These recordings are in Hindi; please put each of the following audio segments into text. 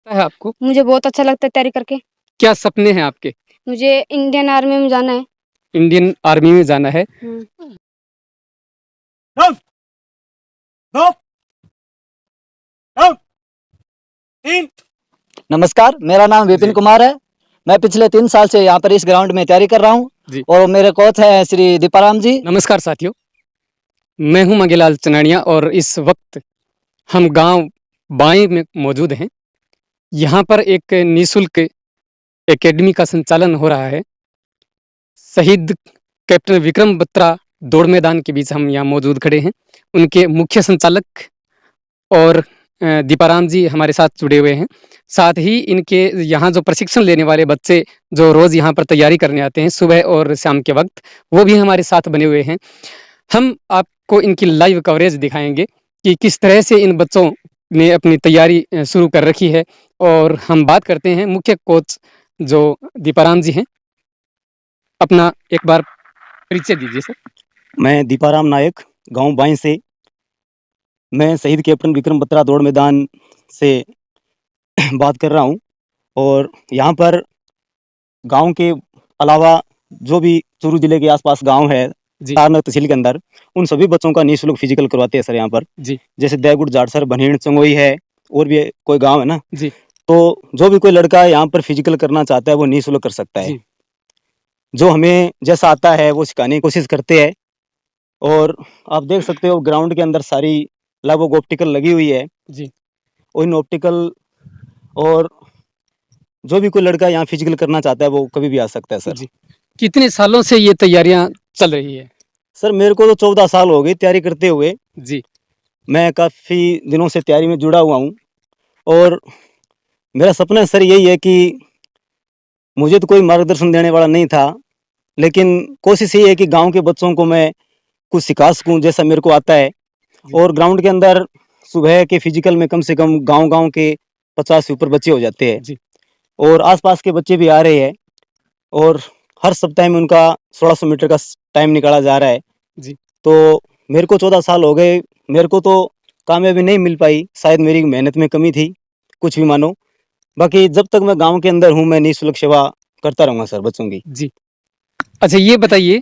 है आपको? मुझे बहुत अच्छा लगता है तैयारी करके। क्या सपने हैं आपके? मुझे इंडियन आर्मी में जाना है। इंडियन आर्मी में जाना है। Down, go, down, in. नमस्कार, मेरा नाम विपिन जी। कुमार है। मैं पिछले 3 साल से यहाँ पर इस ग्राउंड में तैयारी कर रहा हूँ जी। और मेरे कोच हैं श्री दीपाराम जी। नमस्कार साथियों, मैं हूं मंगेलाल चनानिया और इस वक्त हम गांव बाई में मौजूद हैं। यहाँ पर एक निःशुल्क एकेडमी का संचालन हो रहा है। शहीद कैप्टन विक्रम बत्रा दौड़ मैदान के बीच हम यहाँ मौजूद खड़े हैं। उनके मुख्य संचालक और दीपाराम जी हमारे साथ जुड़े हुए हैं। साथ ही इनके यहाँ जो प्रशिक्षण लेने वाले बच्चे जो रोज़ यहाँ पर तैयारी करने आते हैं सुबह और शाम के वक्त, वो भी हमारे साथ बने हुए हैं। हम आपको इनकी लाइव कवरेज दिखाएंगे कि किस तरह से इन बच्चों ने अपनी तैयारी शुरू कर रखी है। और हम बात करते हैं मुख्य कोच जो दीपाराम जी हैं। अपना एक बार परिचय दीजिए सर। मैं दीपाराम नायक, गांव बाई से। मैं शहीद कैप्टन विक्रम बत्रा दौड़ मैदान से बात कर रहा हूं और यहाँ पर गांव के अलावा जो भी चूरू जिले के आसपास गांव है जी। तारनगर तहसील के अंदर, उन सभी बच्चों का निःशुल्क फिजिकल करवाते हैं सर यहाँ पर। जी। जैसे देवगुड़, जाटसर, भनीण, चंगोई है और भी कोई गांव है ना जी। तो जो भी कोई लड़का यहाँ पर फिजिकल करना चाहता है वो निःशुल्क कर सकता है। जी। जो हमें जैसा आता है वो सिखाने की कोशिश करते हैं। और आप देख सकते हो ग्राउंड के अंदर सारी लगभग ऑप्टिकल लगी हुई है। जी। उन ऑप्टिकल और जो भी कोई लड़का यहाँ फिजिकल करना चाहता है वो कभी भी आ सकता है सर। जी। कितने सालों से ये तैयारियां चल रही है? सर मेरे को तो 14 साल हो गए तैयारी करते हुए। जी। मैं काफ़ी दिनों से तैयारी में जुड़ा हुआ हूँ और मेरा सपना सर यही है कि मुझे तो कोई मार्गदर्शन देने वाला नहीं था, लेकिन कोशिश यही है कि गांव के बच्चों को मैं कुछ सिखा सकूं जैसा मेरे को आता है। और ग्राउंड के अंदर सुबह के फिजिकल में कम से कम गांव के 50 से ऊपर बच्चे हो जाते हैं जी। और आसपास के बच्चे भी आ रहे हैं और हर सप्ताह में उनका 1600 मीटर का टाइम निकाला जा रहा है। जी। तो मेरे को 14 साल हो गए, मेरे को तो कामयाबी नहीं मिल पाई, शायद मेरी मेहनत में कमी थी, कुछ भी मानो। बाकी जब तक मैं गांव के अंदर हूं मैं निःशुल्क सेवा करता रहूंगा सर बच्चों की। जी। अच्छा ये बताइए,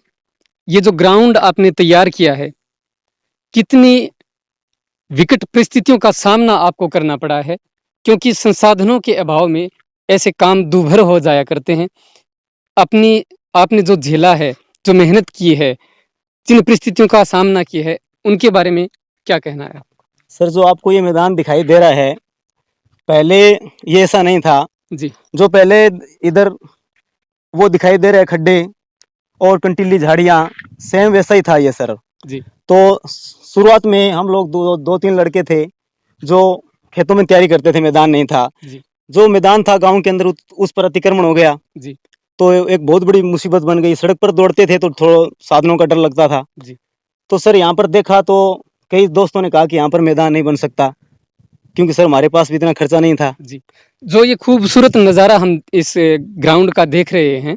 ये जो ग्राउंड आपने तैयार किया है, कितनी विकट परिस्थितियों का सामना आपको करना पड़ा है? क्योंकि संसाधनों के अभाव में ऐसे काम दूभर हो जाया करते हैं। आपने जो झेला है, जो मेहनत की है, जिन परिस्थितियों का सामना किया है, उनके बारे में क्या कहना है? सर जो आपको ये मैदान दिखाई दे रहा है, पहले ये ऐसा नहीं था। जी। जो पहले इधर वो दिखाई दे रहे खड्डे और कंटीली झाड़ियाँ, सेम वैसा ही था ये सर। जी। तो शुरुआत में हम लोग दो तीन लड़के थे जो खेतों में तैयारी करते थे, मैदान नहीं था। जी। जो मैदान था गांव के अंदर उस पर अतिक्रमण हो गया। जी। तो एक बहुत बड़ी मुसीबत बन गई। सड़क पर दौड़ते थे तो थोड़ा साधनों का डर लगता था। जी। तो सर यहाँ पर देखा तो कई दोस्तों ने कहा कि यहाँ पर मैदान नहीं बन सकता, क्योंकि सर हमारे पास भी इतना खर्चा नहीं था। जी। जो ये खूबसूरत नज़ारा हम इस ग्राउंड का देख रहे हैं,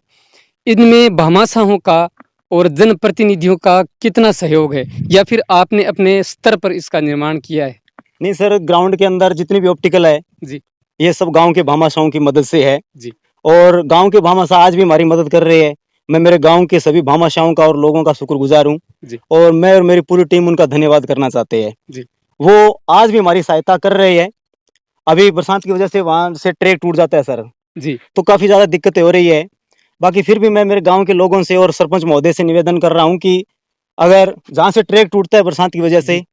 इनमें भामाशाहों का और जनप्रतिनिधियों का कितना सहयोग है, या फिर आपने अपने स्तर पर इसका निर्माण किया है? नहीं सर, ग्राउंड के अंदर जितनी भी ऑप्टिकल है जी। ये सब गांव के भामाशाहों की मदद से है। जी। और गांव के भामाशाह आज भी हमारी मदद कर रहे हैं। मैं मेरे गांव के सभी भामाशाहों का और लोगों का शुक्रगुजार हूँ। जी। और मैं और मेरी पूरी टीम उनका धन्यवाद करना चाहते हैं। जी। वो आज भी हमारी सहायता कर रहे हैं। अभी बरसात की वजह से वहाँ से ट्रैक टूट जाता है सर। जी। तो काफ़ी ज़्यादा दिक्कतें हो रही है। बाकी फिर भी मैं मेरे गांव के लोगों से और सरपंच महोदय से निवेदन कर रहा हूं कि अगर जहां से ट्रैक टूटता है बरसात की वजह से,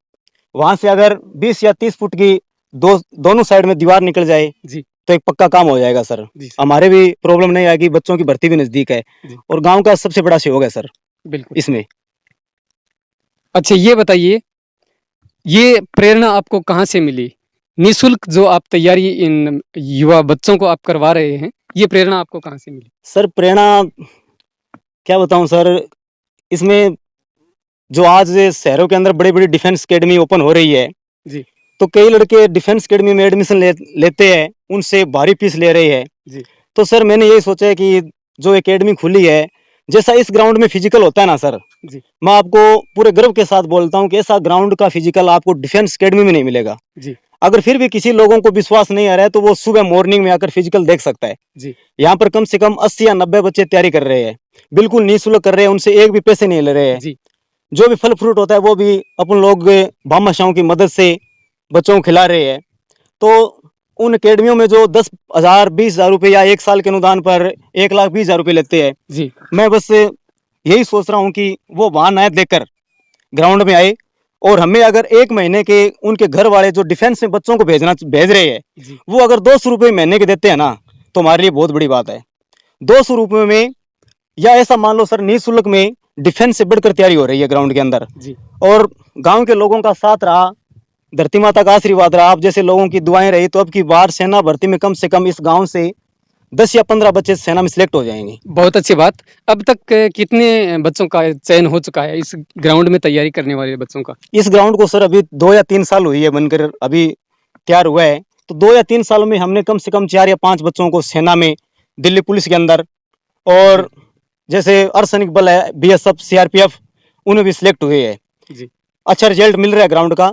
वहां से अगर 20 या 30 फुट की दोनों साइड में दीवार निकल जाए जी। तो एक पक्का काम हो जाएगा सर। जी। हमारे भी प्रॉब्लम नहीं आएगी, बच्चों की भर्ती भी नजदीक है और गांव का सबसे बड़ा सहयोग है सर बिल्कुल इसमें। अच्छा ये बताइए, ये प्रेरणा आपको कहाँ से मिली? निःशुल्क जो आप तैयारी इन युवा बच्चों को आप करवा रहे हैं, ये प्रेरणा आपको कहाँ से मिली? सर प्रेरणा क्या बताऊं सर, इसमें जो आज शहरों के अंदर बड़ी बड़ी डिफेंस एकेडमी ओपन हो रही है जी। तो कई लड़के डिफेंस एकेडमी में एडमिशन लेते हैं, उनसे भारी फीस ले रहे हैं। जी। तो सर मैंने यही सोचा है कि जो एकेडमी खुली है, जैसा इस ग्राउंड में फिजिकल होता है ना सर, जी। मैं आपको पूरे गर्व के साथ बोलता हूँ कि ऐसा ग्राउंड का फिजिकल आपको डिफेंस एकेडमी में नहीं मिलेगा। जी। अगर फिर भी किसी लोगों को विश्वास नहीं आ रहा है तो वो सुबह मॉर्निंग में आकर फिजिकल देख सकता है। जी। यहाँ पर कम से कम 80 या 90 बच्चे तैयारी कर रहे हैं, बिल्कुल निःशुल्क कर रहे हैं, उनसे एक भी पैसे नहीं ले रहे हैं। जी। जो भी फल फ्रूट होता है वो भी अपन लोग भामाशाहों की मदद से बच्चों को खिला रहे हैं। तो उन अकेडमियों में जो 10,000 20,000 रुपये या एक साल के अनुदान पर 1,20,000 रुपये लेते हैं, जी। मैं बस यही सोच रहा हूँ कि वो वहाँ ना देकर ग्राउंड में आए, और हमें अगर एक महीने के उनके घर वाले जो डिफेंस में बच्चों को भेज रहे हैं, जी। वो अगर 200 रुपये महीने के देते हैं ना, तो हमारे लिए बहुत बड़ी बात है। 200 रुपये में, या ऐसा मान लो सर, निःशुल्क में डिफेंस से बढ़कर तैयारी हो रही है ग्राउंड के अंदर। जी। और गांव के लोगों का साथ रहा, धरती माता का आशीर्वाद रहा, आप जैसे लोगों की दुआएं रही, तो अब की बार सेना भर्ती में कम से कम इस गांव से 10 या 15 बच्चे सेना में सिलेक्ट हो जाएंगे। बहुत अच्छी बात। अब तक कितने बच्चों का चयन हो चुका है इस ग्राउंड में तैयारी करने वाले बच्चों का? इस ग्राउंड को सर अभी 2 या 3 साल हुई है बनकर, अभी तैयार हुआ है। तो 2 या 3 सालों में हमने कम से कम 4 या 5 बच्चों को सेना में, दिल्ली पुलिस के अंदर, और जैसे अर्धसैनिक बल है, बीएसएफ, सीआरपीएफ, उन्हें भी सिलेक्ट हुए है। जी। अच्छा रिजल्ट मिल रहा है ग्राउंड का।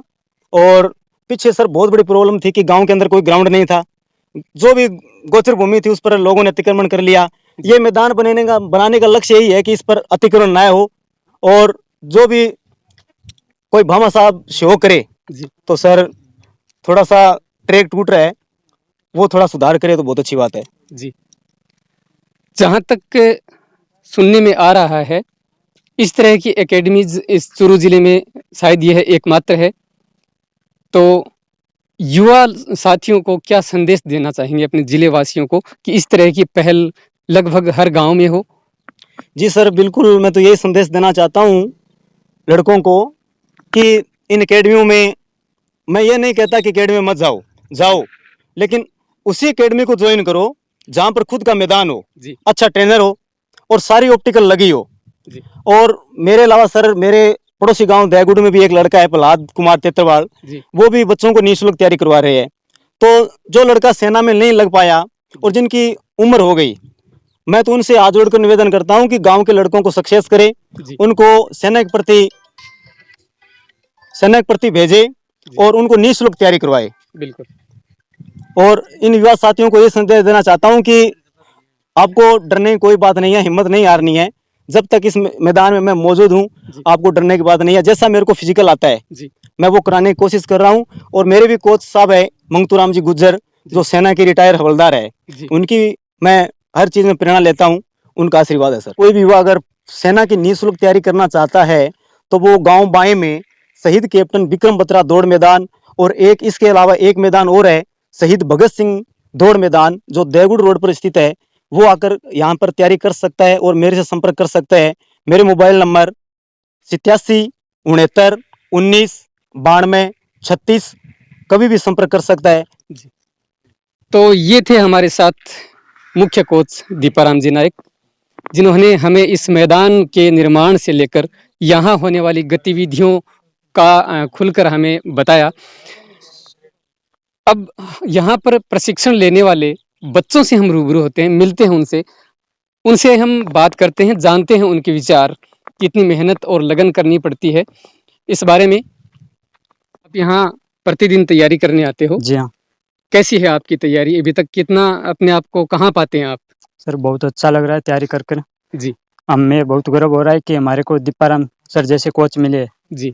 और पीछे सर बहुत बड़ी प्रॉब्लम थी कि गांव के अंदर कोई ग्राउंड नहीं था, जो भी गोचर भूमि थी उस पर लोगों ने अतिक्रमण कर लिया। ये मैदान बनाने का लक्ष्य यही है कि इस पर अतिक्रमण ना हो, और जो भी कोई भामा साहब सहयोग करे जी। तो सर थोड़ा सा ट्रैक टूट रहा है, वो थोड़ा सुधार करे तो बहुत अच्छी बात है। जी। जहाँ तक सुनने में आ रहा है, इस तरह की एकेडमीज इस चूरू जिले में शायद यह एकमात्र है। तो युवा साथियों को क्या संदेश देना चाहेंगे अपने जिले वासियों को कि इस तरह की पहल लगभग हर गांव में हो? जी सर, बिल्कुल, मैं तो यही संदेश देना चाहता हूँ लड़कों को कि इन एकेडमियों में, मैं ये नहीं कहता कि एकेडमी में मत जाओ, लेकिन उसी एकेडमी को ज्वाइन करो जहाँ पर खुद का मैदान हो, जी। अच्छा ट्रेनर हो, और सारी ऑप्टिकल लगी हो। जी। और मेरे अलावा सर, मेरे पड़ोसी गांव दहगुड़ में भी एक लड़का है, प्रहलाद कुमार तेतरवाल, वो भी बच्चों को निःशुल्क तैयारी करवा रहे हैं। तो जो लड़का सेना में नहीं लग पाया और जिनकी उम्र हो गई, मैं तो उनसे हाथ जोड़कर निवेदन करता हूं कि गांव के लड़कों को सक्सेस करे, उनको सेना के प्रति भेजे और उनको निःशुल्क तैयारी करवाए। बिल्कुल। और इन युवा साथियों को ये संदेश देना चाहता हूं कि आपको डरने की कोई बात नहीं है, हिम्मत नहीं हारनी है। जब तक इस मैदान में मैं मौजूद हूं, आपको डरने की बात नहीं है। जैसा मेरे को फिजिकल आता है मैं वो कराने की कोशिश कर रहा हूं। और मेरे भी कोच साहब है मंगतूराम जी गुज्जर, जो सेना के रिटायर हवलदार है, उनकी मैं हर चीज में प्रेरणा लेता हूं, उनका आशीर्वाद है सर। कोई भी युवा अगर सेना की निःशुल्क तैयारी करना चाहता है तो वो गाँव बाएं में शहीद कैप्टन विक्रम बत्रा दौड़ मैदान, और एक इसके अलावा एक मैदान और है, शहीद भगत सिंह दौड़ मैदान, जो देवगुड़ रोड पर स्थित है, वो आकर यहाँ पर तैयारी कर सकता है और मेरे से संपर्क कर सकता है। मेरे मोबाइल नंबर 87 69 19 92 36, कभी भी संपर्क कर सकता है। तो ये थे हमारे साथ मुख्य कोच दीपाराम जी नायक, जिन्होंने हमें इस मैदान के निर्माण से लेकर यहाँ होने वाली गतिविधियों का खुलकर हमें बताया। अब यहाँ पर प्रशिक्षण लेने वाले बच्चों से हम रूबरू होते हैं, मिलते हैं उनसे हम बात करते हैं, जानते हैं उनके विचार, कितनी मेहनत और लगन करनी पड़ती है इस बारे में। आप यहाँ प्रतिदिन तैयारी करने आते हो? जी हाँ कैसी है आपकी तैयारी अभी तक? कितना अपने आप को कहाँ पाते हैं आप? सर, बहुत अच्छा लग रहा है तैयारी कर कर। जी। हमें बहुत गर्व हो रहा है कि हमारे को दीपाराम सर जैसे कोच मिले। जी।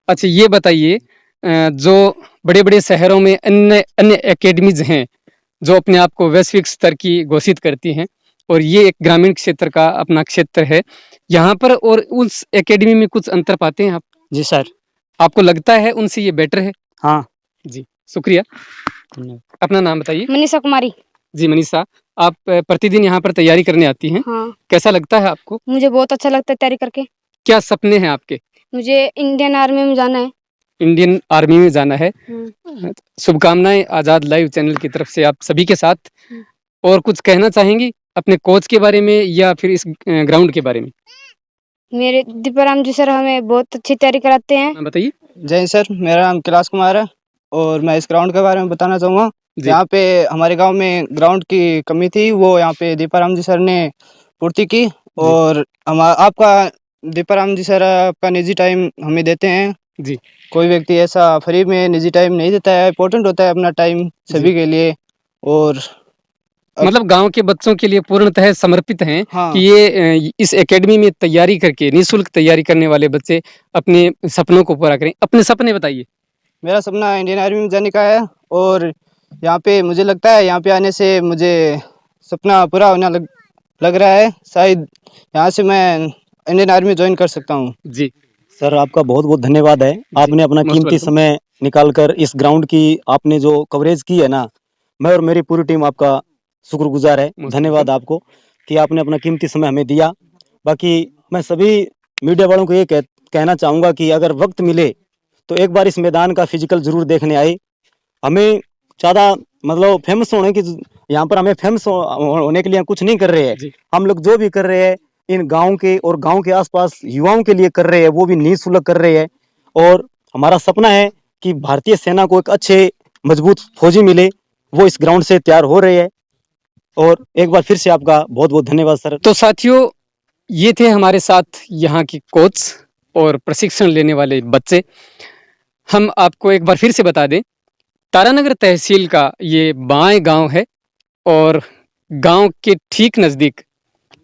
अच्छा, ये बताइए, जो बड़े बड़े शहरों में अन्य एकेडमीज हैं जो अपने आप को वैश्विक स्तर की घोषित करती हैं, और ये एक ग्रामीण क्षेत्र का अपना क्षेत्र है, यहाँ पर और उस एकेडमी में कुछ अंतर पाते हैं आप? जी सर। आपको लगता है उनसे ये बेटर है? हाँ जी, शुक्रिया। अपना नाम बताइए। मनीषा कुमारी। जी मनीषा, आप प्रतिदिन यहाँ पर तैयारी करने आती हैं? हाँ। कैसा लगता है आपको? मुझे बहुत अच्छा लगता है तैयारी करके। क्या सपने हैं आपके? मुझे इंडियन आर्मी में जाना है। इंडियन आर्मी में जाना है। शुभकामनाएं आजाद लाइव चैनल की तरफ से आप सभी के साथ। और कुछ कहना चाहेंगी अपने कोच के बारे में या फिर इस ग्राउंड के बारे में? मेरे दीपाराम जी सर हमें बहुत अच्छी तैयारी कराते हैं। बताइए। जय सर, मेरा नाम कैलाश कुमार है और मैं इस ग्राउंड के बारे में बताना चाहूँगा। यहाँ पे हमारे गांव में ग्राउंड की कमी थी, वो यहाँ पे दीपाराम जी सर ने पूर्ति की। और आपका दीपाराम जी सर आपका निजी टाइम हमें देते हैं जी। कोई व्यक्ति ऐसा फ्री में निजी टाइम नहीं देता है, इम्पोर्टेंट होता है अपना टाइम सभी के लिए। और मतलब गाँव के बच्चों के लिए पूर्णतः समर्पित हैं हाँ। कि ये इस एकेडमी में तैयारी करके निःशुल्क तैयारी करने वाले बच्चे अपने सपनों को पूरा करें। अपने सपने बताइए। मेरा सपना इंडियन आर्मी में जाने का है और यहाँ पे मुझे लगता है यहाँ पे आने से मुझे सपना पूरा होने लग रहा है। शायद यहाँ से मैं इंडियन आर्मी ज्वाइन कर सकता हूँ। जी, सर आपका बहुत बहुत धन्यवाद है, आपने अपना most कीमती welcome। समय निकालकर इस ग्राउंड की आपने जो कवरेज की है ना, मैं और मेरी पूरी टीम आपका शुक्रगुजार है। most धन्यवाद आपको कि आपने अपना कीमती समय हमें दिया। बाकी मैं सभी मीडिया वालों को ये कहना चाहूँगा कि अगर वक्त मिले तो एक बार इस मैदान का फिजिकल जरूर देखने आए। हमें ज़्यादा मतलब फेमस होने की यहाँ पर हमें फेमस होने के लिए कुछ नहीं कर रहे हैं। जी। हम लोग जो भी कर रहे हैं इन गांव के और गांव के आसपास युवाओं के लिए कर रहे हैं, वो भी निःशुल्क कर रहे हैं। और हमारा सपना है कि भारतीय सेना को एक अच्छे मजबूत फौजी मिले, वो इस ग्राउंड से तैयार हो रहे हैं। और एक बार फिर से आपका बहुत बहुत धन्यवाद सर। तो साथियों, ये थे हमारे साथ यहाँ के कोच और प्रशिक्षण लेने वाले बच्चे। हम आपको एक बार फिर से बता दें, तारानगर तहसील का ये बाएं गांव है और गांव के ठीक नज़दीक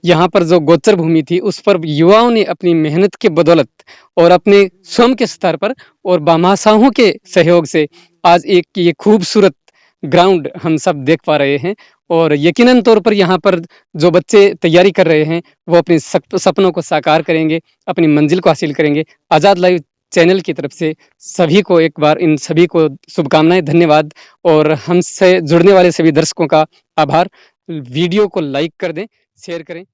यहाँ पर जो गोचर भूमि थी उस पर युवाओं ने अपनी मेहनत के बदौलत और अपने स्वयं के स्तर पर और बामासाहों के सहयोग से आज एक ये खूबसूरत ग्राउंड हम सब देख पा रहे हैं। और यकीनन तौर पर यहाँ पर जो बच्चे तैयारी कर रहे हैं वो अपने सपनों को साकार करेंगे, अपनी मंजिल को हासिल करेंगे। आज़ाद लाइव चैनल की तरफ से सभी को एक बार इन सभी को शुभकामनाएं, धन्यवाद और हमसे जुड़ने वाले सभी दर्शकों का आभार। वीडियो को लाइक कर दें, शेयर करें।